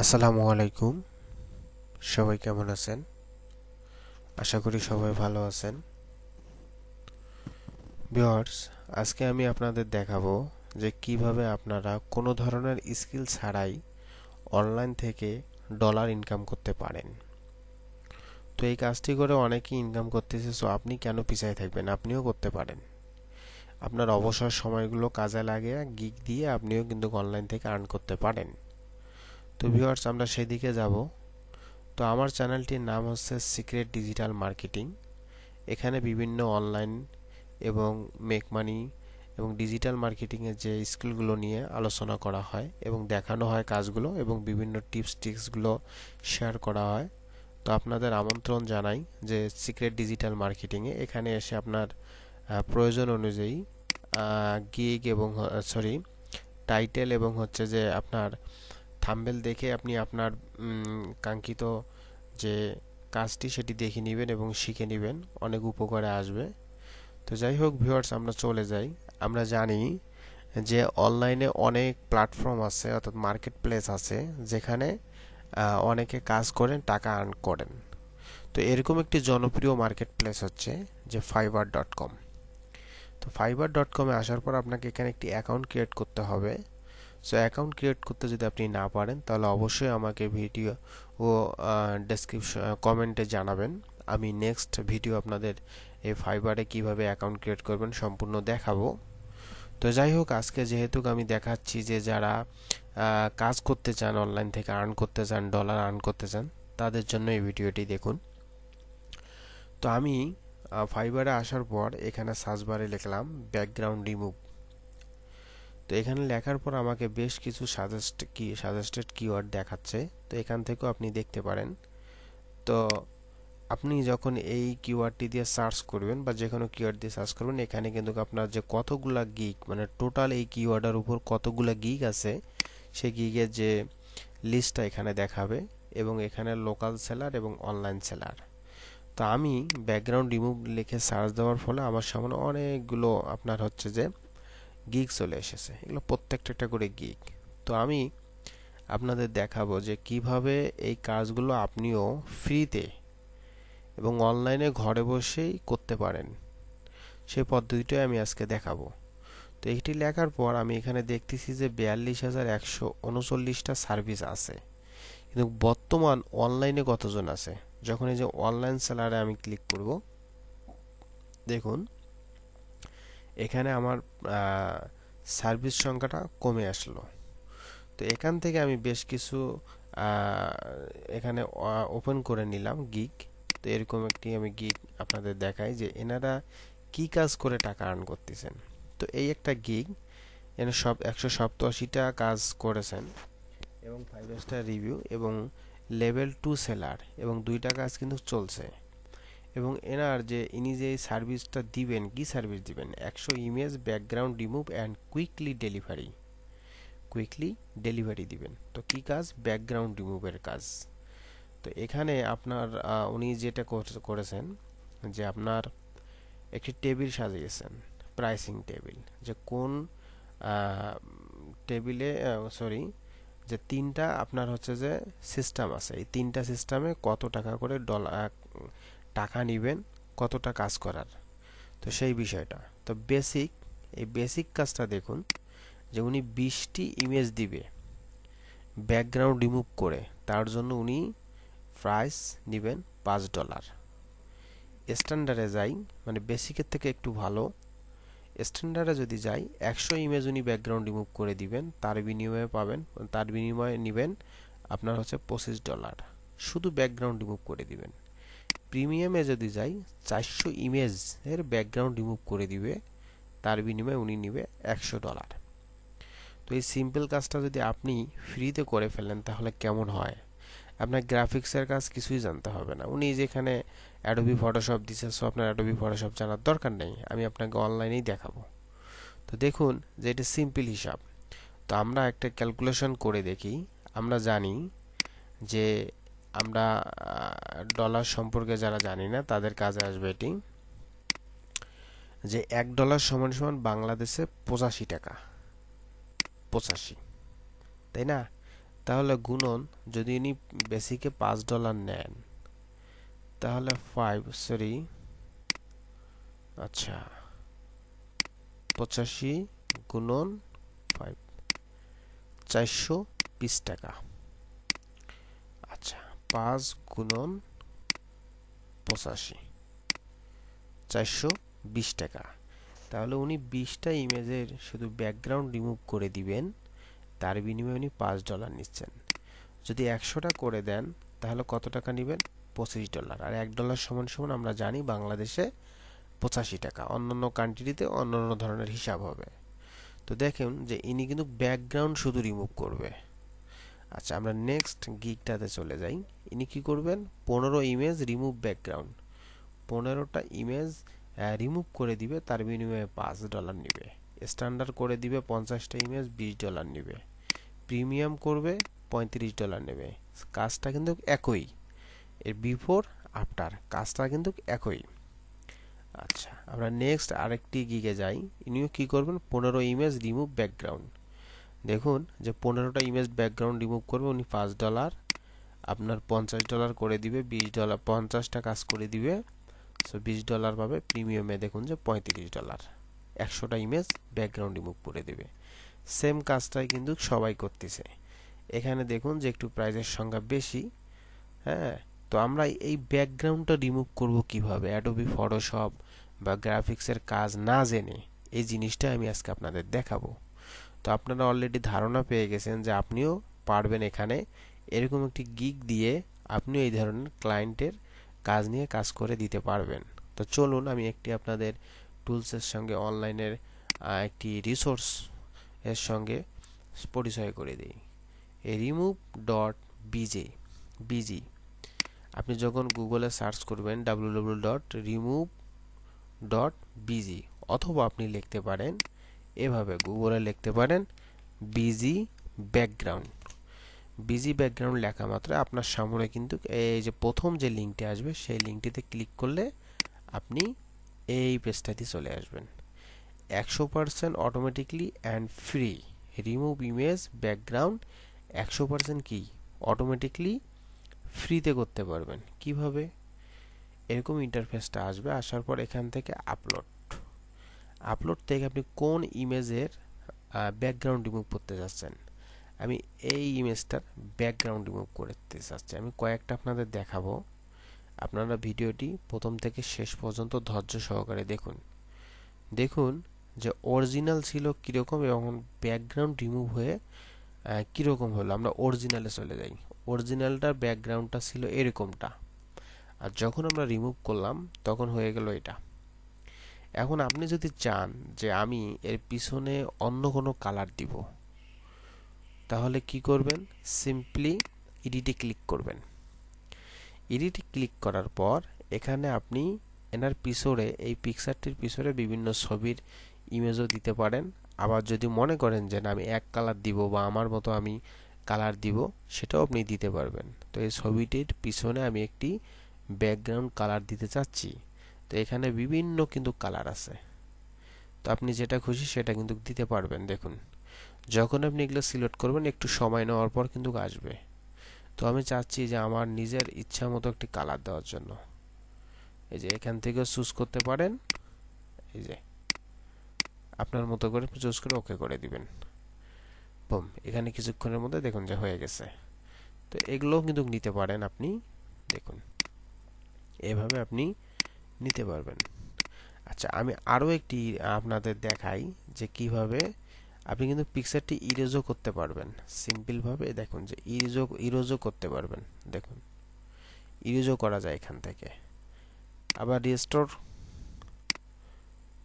আসসালামু আলাইকুম। সবাই কেমন আছেন? আশা করি সবাই ভালো আছেন। ভিউয়ার্স, আজকে আমি আপনাদের দেখাবো যে কিভাবে আপনারা কোনো ধরনের স্কিল ছাড়াই অনলাইন থেকে ডলার ইনকাম করতে পারেন। তো এই কাজটি করে অনেকেই ইনকাম করতেছে, সো আপনি কেন পিছায় থাকবেন? আপনিও করতে পারেন। আপনার অবসর সময়গুলো কাজে লাগিয়ে গিগ দিয়ে আপনিও কিন্তু অনলাইন থেকে আর্ন করতে পারেন। তো ভিউয়ার্স, আমরা সেদিকে যাব। তো আমার চ্যানেলটির নাম হচ্ছে সিক্রেট ডিজিটাল মার্কেটিং। এখানে বিভিন্ন অনলাইন এবং মেক মানি এবং ডিজিটাল মার্কেটিংয়ের যে স্কিলগুলো নিয়ে আলোচনা করা হয় এবং দেখানো হয় কাজগুলো এবং বিভিন্ন টিপস ট্রিক্সগুলো শেয়ার করা হয়। তো আপনাদের আমন্ত্রণ জানাই যে সিক্রেট ডিজিটাল মার্কেটিংয়ে এখানে এসে আপনার প্রয়োজন অনুযায়ী গিগ এবং টাইটেল এবং হচ্ছে যে আপনার থাম্বনেল দেখে আপনি আপনার কাঙ্ক্ষিত যে কাজটি সেটি দেখে নেবেন এবং শিখে নেবেন, অনেক উপকারে আসবে। তো যাই হোক ভিউয়ার্স, আমরা চলে যাই। আমরা জানি যে অনলাইনে অনেক প্ল্যাটফর্ম আছে, অর্থাৎ মার্কেট প্লেস আছে, যেখানে অনেকে কাজ করেন, টাকা আর্ন করেন। তো এরকম একটি জনপ্রিয় মার্কেট প্লেস হচ্ছে যে fiverr.com। তো fiverr.com-এ আসার পর আপনাকে এখানে একটি অ্যাকাউন্ট ক্রিয়েট করতে হবে। সো অ্যাকাউন্ট ক্রিয়েট করতে যদি আপনি না পারেন তাহলে অবশ্যই আমাকে ভিডিও ও ডেসক্রিপশন কমেন্টে জানাবেন। আমি নেক্সট ভিডিও আপনাদের এই ফাইবারে কিভাবে অ্যাকাউন্ট ক্রিয়েট করবেন সম্পূর্ণ দেখাবো। তো যাই হোক, আজকে যেহেতু আমি দেখাচ্ছি যে যারা কাজ করতে চান, অনলাইন থেকে আর্ন করতে চান, ডলার আর্ন করতে চান, তাদের জন্য এই ভিডিওটি দেখুন। তো আমি ফাইবারে আসার পর এখানে সার্চ বারে লিখলাম ব্যাকগ্রাউন্ড রিমুভ। তো এখানে লেখার পর আমাকে বেশ কিছু সাজেস্টেড কিওয়ার্ড দেখাচ্ছে। তো এখান থেকেও আপনি দেখতে পারেন। তো আপনি যখন এই কিওয়ার্ডটি দিয়ে সার্চ করবেন বা যে কোনো কিওয়ার্ড দিয়ে সার্চ করবেন, এখানে কিন্তু আপনার যে কতগুলা গিগ, মানে টোটাল এই কিওয়ার্ডের উপর কতগুলা গিগ আছে সেই গিগের যে লিস্টটা এখানে দেখাবে এবং এখানে লোকাল সেলার এবং অনলাইন সেলার। তো আমি ব্যাকগ্রাউন্ড রিমুভ লিখে সার্চ দেওয়ার ফলে আমার সামনে অনেকগুলো আপনার হচ্ছে যে গিগ চলে এসেছে। এগুলো প্রত্যেকটা একটা করে গিগ। তো আমি আপনাদের দেখাবো যে কিভাবে এই কাজগুলো আপনিও ফ্রিতে এবং অনলাইনে ঘরে বসেই করতে পারেন, সেই পদ্ধতিটাই আমি আজকে দেখাবো। তো এটি লেখার পর আমি এখানে দেখতেছি যে 42,139টা সার্ভিস আছে, কিন্তু বর্তমান অনলাইনে কতজন আছে? যখন এই যে অনলাইন সেলারে আমি ক্লিক করব, দেখুন এখানে আমার সার্ভিস সংখ্যাটা কমে আসলো। তো এখান থেকে আমি বেশ কিছু এখানে ওপেন করে নিলাম গিগ। তো এরকম একটি আমি গিগ আপনাদের দেখাই যে এনারা কি কাজ করে টাকা আর্ন করতেছেন। তো এই একটা গিগ, এখানে সব 187টা কাজ করেছেন এবং 5 স্টার রিভিউ এবং লেভেল 2 সেলার এবং 2টা কাজ কিন্তু চলছে। এবং এনার যে ইনি যে সার্ভিসটা দিবেন, কি সার্ভিস দিবেন? 100 image background remove and quickly delivery দিবেন। তো কি কাজ? ব্যাকগ্রাউন্ড রিমুভের কাজ। তো এখানে আপনার উনি যেটা করেছেন যে আপনার একটি টেবিল সাজিয়েছেন, প্রাইসিং টেবিল, যে কোন টেবিলে যে তিনটা আপনার হচ্ছে যে সিস্টেম আছে, এই তিনটা সিস্টেমে কত টাকা করে টাকা নেবেন কতটা কাজ করার, তো সেই বিষয়টা। তো এই বেসিক কাজটা দেখুন যে উনি 20টি ইমেজ দিবে ব্যাকগ্রাউন্ড রিমুভ করে, তার জন্য উনি প্রাইস নেবেন $5। স্ট্যান্ডার্ডে যাই, মানে বেসিকের থেকে একটু ভালো, স্ট্যান্ডার্ডে যদি যাই 100 ইমেজ উনি ব্যাকগ্রাউন্ড রিমুভ করে দিবেন, তার বিনিময়ে নেবেন আপনার হচ্ছে $25, শুধু ব্যাকগ্রাউন্ড রিমুভ করে দিবেন। প্রিমিয়ামে যদি যাই 400 ইমেজ এর ব্যাকগ্রাউন্ড রিমুভ করে দিবে, তার বিনিময়ে উনি নেবে $100। তো এই সিম্পল কাজটা যদি আপনি ফ্রিতে করে ফেলেন তাহলে কেমন হয়? আপনার গ্রাফিক্সের কাজ কিছুই জানতে হবে না, উনি যেখানে অ্যাডোবি ফটোশপ দিছে, সো আপনার অ্যাডোবি ফটোশপ জানার দরকার নেই, আমি আপনাকে অনলাইনেই দেখাবো। তো দেখুন যে এটা সিম্পল হিসাব। তো আমরা একটা ক্যালকুলেশন করে দেখি। আমরা জানি যে আমরা ডলার সম্পর্কে যারা জানি না তাদের কাজে আসবে এটি, যে $1 সমান সমান বাংলাদেশে 85 টাকা, 85, তাই না? তাহলে গুণন, যদি ইনি বেসিকে $5 নেন তাহলে 85 গুণন 5, 420 টাকা। আচ্ছা, 5 গুণন 85, 420 টাকা। তাহলে উনি 20টা ইমেজের শুধু ব্যাকগ্রাউন্ড রিমুভ করে দিবেন, তার বিনিময়ে উনি $5 নিচ্ছেন। যদি 100টা করে দেন তাহলে কত টাকা নেবেন? $25। আর $1 সমান সমান আমরা জানি বাংলাদেশে 85 টাকা। অন্যান্য কান্ট্রিতে অন্যান্য ধরনের হিসাব হবে। তো দেখুন যে ইনি কিন্তু ব্যাকগ্রাউন্ড শুধু রিমুভ করবে। আচ্ছা, আমরা নেক্সট গিগটাতে চলে যাই। ইনি কি করবেন? 15 ইমেজ রিমুভ ব্যাকগ্রাউন্ড, 15টা ইমেজ রিমুভ করে দিবে, তার বিনিময়ে $5 নিবে। স্ট্যান্ডার্ড করে দিবে 50টা ইমেজ, $20 নিবে। প্রিমিয়াম করবে, $35 নেবে। কাজটা কিন্তু একই, এর বিফোর আফটার কাজটা কিন্তু একই। আচ্ছা, আমরা নেক্সট আরেকটি গিগে যাই। ইনিও কি করবেন? 15 ইমেজ রিমুভ ব্যাকগ্রাউন্ড। দেখুন যে 15টা ইমেজ ব্যাকগ্রাউন্ড রিমুভ করবে উনি $5, আপনার $50 করে দিবে, $20, 50টা কাজ করে দিবে, সো $20 পাবে। প্রিমিয়ামে দেখুন যে $35, 100টা ইমেজ ব্যাকগ্রাউন্ড রিমুভ করে দিবে। সেম কাজটাই কিন্তু সবাই করতেছে। এখানে দেখুন যে একটু প্রাইজের সংখ্যা বেশি। হ্যাঁ, তো আমরা এই ব্যাকগ্রাউন্ডটা রিমুভ করব কিভাবে? অ্যাডোবি ফটোশপ বা গ্রাফিক্সের কাজ না জেনে এই জিনিসটা আমি আজকে আপনাদের দেখাবো। তো আপনারা অলরেডি ধারণা পেয়ে গেছেন যে আপনিও পারবেন এখানে এরকম একটি গিগ দিয়ে আপনিও এই ধরনের ক্লায়েন্টের কাজ নিয়ে কাজ করে দিতে পারবেন। তো চলুন আমি একটি আপনাদের টুলসের সঙ্গে অনলাইনের একটি রিসোর্স এর সঙ্গে পরিচয় করে দিই। এই remove.bg, আপনি যখন গুগলে সার্চ করবেন www.remove.bg, অথবা আপনি লিখতে পারেন এভাবে, গুগলে লিখতে পারেন বিজি ব্যাকগ্রাউন্ড। বিজি ব্যাকগ্রাউন্ড লেখা মাত্র আপনার সামনে কিন্তু এই যে প্রথম যে লিঙ্কটি আসবে সেই লিঙ্কটিতে ক্লিক করলে আপনি এই পেজটাতে চলে আসবেন। 100% automatically and free remove image background, 100% কি অটোমেটিকলি ফ্রিতে করতে পারবেন। কিভাবে? এরকম ইন্টারফেসটা আসবে, আসার পর এখান থেকে আপলোড থেকে আপনি কোন ইমেজের ব্যাকগ্রাউন্ড রিমুভ করতে যাচ্ছেন। আমি এই ইমেজটার ব্যাকগ্রাউন্ড রিমুভ করতে চাচ্ছি। আমি কয়েকটা আপনাদের দেখাবো, আপনারা ভিডিওটি প্রথম থেকে শেষ পর্যন্ত ধৈর্য সহকারে দেখুন। দেখুন যে অরিজিনাল ছিল কীরকম এবং ব্যাকগ্রাউন্ড রিমুভ হয়ে কীরকম হলো। আমরা অরিজিনালে চলে যাই। অরিজিনালটার ব্যাকগ্রাউন্ডটা ছিল এরকমটা, আর যখন আমরা রিমুভ করলাম তখন হয়ে গেল এটা। এখন আপনি যদি চান যে আমি এর পিছনে অন্য কোনো কালার দিব, তাহলে কি করবেন? সিম্পলি এডিটে ক্লিক করবেন। এডিটে ক্লিক করার পর এখানে আপনি এনার পিছনে, এই পিকচারটির পিছনে বিভিন্ন ছবির ইমেজও দিতে পারেন। আবার যদি মনে করেন যে না আমি এক কালার দিব বা আমার মতো আমি কালার দিব, সেটাও আপনি দিতে পারবেন। তো এই ছবিটির পিছনে আমি একটি ব্যাকগ্রাউন্ড কালার দিতে চাচ্ছি, তো এখানে বিভিন্ন কিন্তু কালার আছে, তো আপনি যেটা খুশি সেটা কিন্তু দিতে পারবেন। দেখুন যখন আপনি এগুলো সিলেক্ট করবেন একটু সময় নেওয়ার পর কিন্তু আসবে। তো আমি চাচ্ছি যে আমার নিজের ইচ্ছা মতো একটি কালার দেওয়ার জন্য, এই যে এখান থেকে চুজ করতে পারেন। এই যে আপনার মতো করে চুজ করে ওকে করে দিবেন। বুম, এখানে কিছুক্ষণের মধ্যে দেখুন যে হয়ে গেছে। তো এগুলোও কিন্তু নিতে পারেন আপনি। দেখুন এভাবে আপনি নিতে পারবেন। আচ্ছা, আমি আরও একটি আপনাদের দেখাই যে কিভাবে আপনি কিন্তু পিকচারটি ইরেজও করতে পারবেন সিম্পলভাবে। দেখুন যে ইরেজও করতে পারবেন। দেখুন ইরেজও করা যায় এখান থেকে, আবার রিস্টোর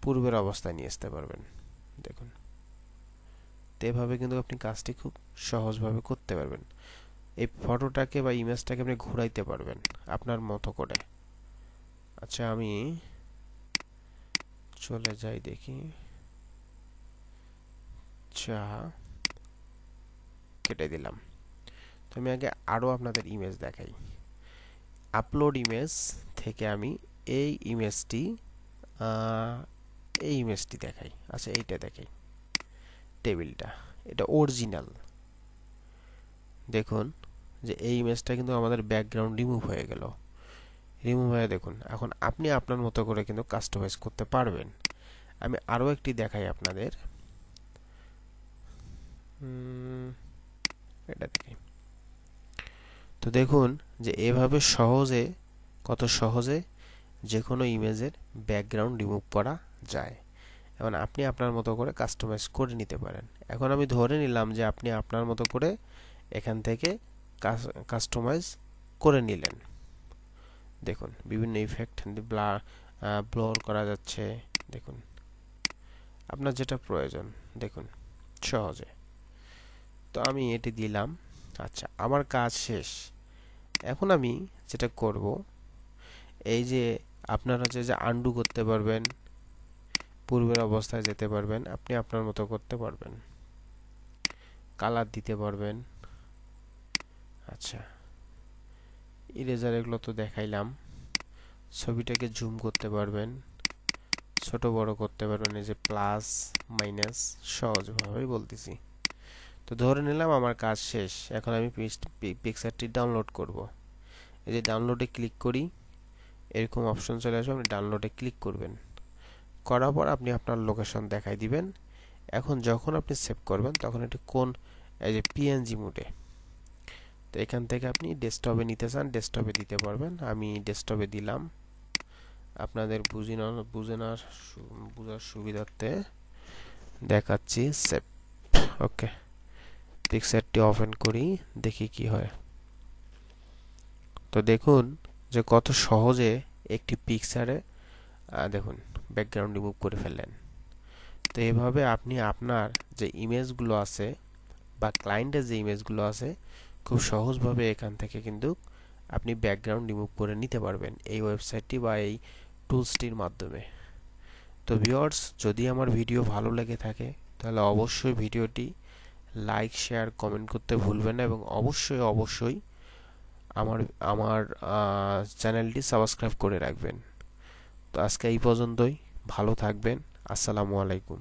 পূর্বের অবস্থায় নিয়ে আসতে পারবেন। দেখুন তো এভাবে কিন্তু আপনি কাজটি খুব সহজভাবে করতে পারবেন। এই ফটোটাকে বা ইমেজটাকে আপনি ঘোরাইতে পারবেন আপনার মতো করে। আচ্ছা, আমি চলে যাই দেখি। আচ্ছা, কেটে দিলাম। তো আমি আগে আরও আপনাদের ইমেজ দেখাই। আপলোড ইমেজ থেকে আমি এই ইমেজটি দেখাই। আচ্ছা, এইটা দেখাই, টেবিলটা, এটা অরিজিনাল। দেখুন যে এই ইমেজটা কিন্তু আমাদের ব্যাকগ্রাউন্ড রিমুভ হয়ে গেল। রিমুভ হয়ে দেখুন এখন আপনি আপনার মতো করে কিন্তু কাস্টমাইজ করতে পারবেন। আমি আরও একটি দেখাই আপনাদের। এটা দেখি। তো দেখুন যে এভাবে সহজে, কত সহজে যে কোনো ইমেজের ব্যাকগ্রাউন্ড রিমুভ করা যায়। এখন আপনি আপনার মতো করে কাস্টমাইজ করে নিতে পারেন। এখন আমি ধরে নিলাম যে আপনি আপনার মতো করে এখান থেকে কাস্টমাইজ করে নিলেন। দেখুন বিভিন্ন ইফেক্ট ব্লর করা যাচ্ছে। দেখুন আপনার যেটা প্রয়োজন দেখুন সহজে। তো আমি এটি দিলাম। আচ্ছা, আমার কাজ শেষ। এখন আমি যেটা করব, এই যে আপনারা হচ্ছে যে আন্ডু করতে পারবেন, পূর্বের অবস্থায় যেতে পারবেন, আপনি আপনার মতো করতে পারবেন, কালার দিতে পারবেন। আচ্ছা, ইরেজার এগুলো তো দেখাইলাম। ছবিটাকে জুম করতে পারবেন, ছোট বড় করতে পারবেন, এই যে প্লাস মাইনাস সহজভাবেই বলতেছি। তো ধরে নিলাম আমার কাজ শেষ। এখন আমি পিকচারটি ডাউনলোড করব। এই যে ডাউনলোডে ক্লিক করি, এরকম অপশন চলে আসবে, আপনি ডাউনলোডে ক্লিক করবেন। করার পর আপনি আপনার লোকেশন দেখাই দিবেন। এখন যখন আপনি সেভ করবেন তখন এটি কোন, এই যে পিএনজি মোডে। তো এখান থেকে আপনি ডেস্কটপে নিতে চান ডেস্কটপে দিতে পারবেন। আমি ডেস্কটপে দিলাম আপনাদের বোঝার সুবিধার্থে দেখাচ্ছি। সেভ। ওকে, পিকচারটি ওপেন করি, দেখি কি হয়। তো দেখুন যে কত সহজে একটি পিকচারে দেখুন ব্যাকগ্রাউন্ড রিমুভ করে ফেললেন। তো এভাবে আপনি আপনার যে ইমেজগুলো আছে বা ক্লায়েন্টের যে ইমেজগুলো আছে খুব সহজভাবে এখান থেকে কিন্তু আপনি ব্যাকগ্রাউন্ড রিমুভ করে নিতে পারবেন এই ওয়েবসাইটটি বা এই টুলসটির মাধ্যমে। তো ভিউয়ার্স, যদি আমার ভিডিও ভালো লেগে থাকে তাহলে অবশ্যই ভিডিওটি লাইক, শেয়ার, কমেন্ট করতে ভুলবেন না এবং অবশ্যই অবশ্যই আমার আমার চ্যানেলটি সাবস্ক্রাইব করে রাখবেন। তো আজকে এই পর্যন্তই। ভালো থাকবেন। আসসালামু আলাইকুম।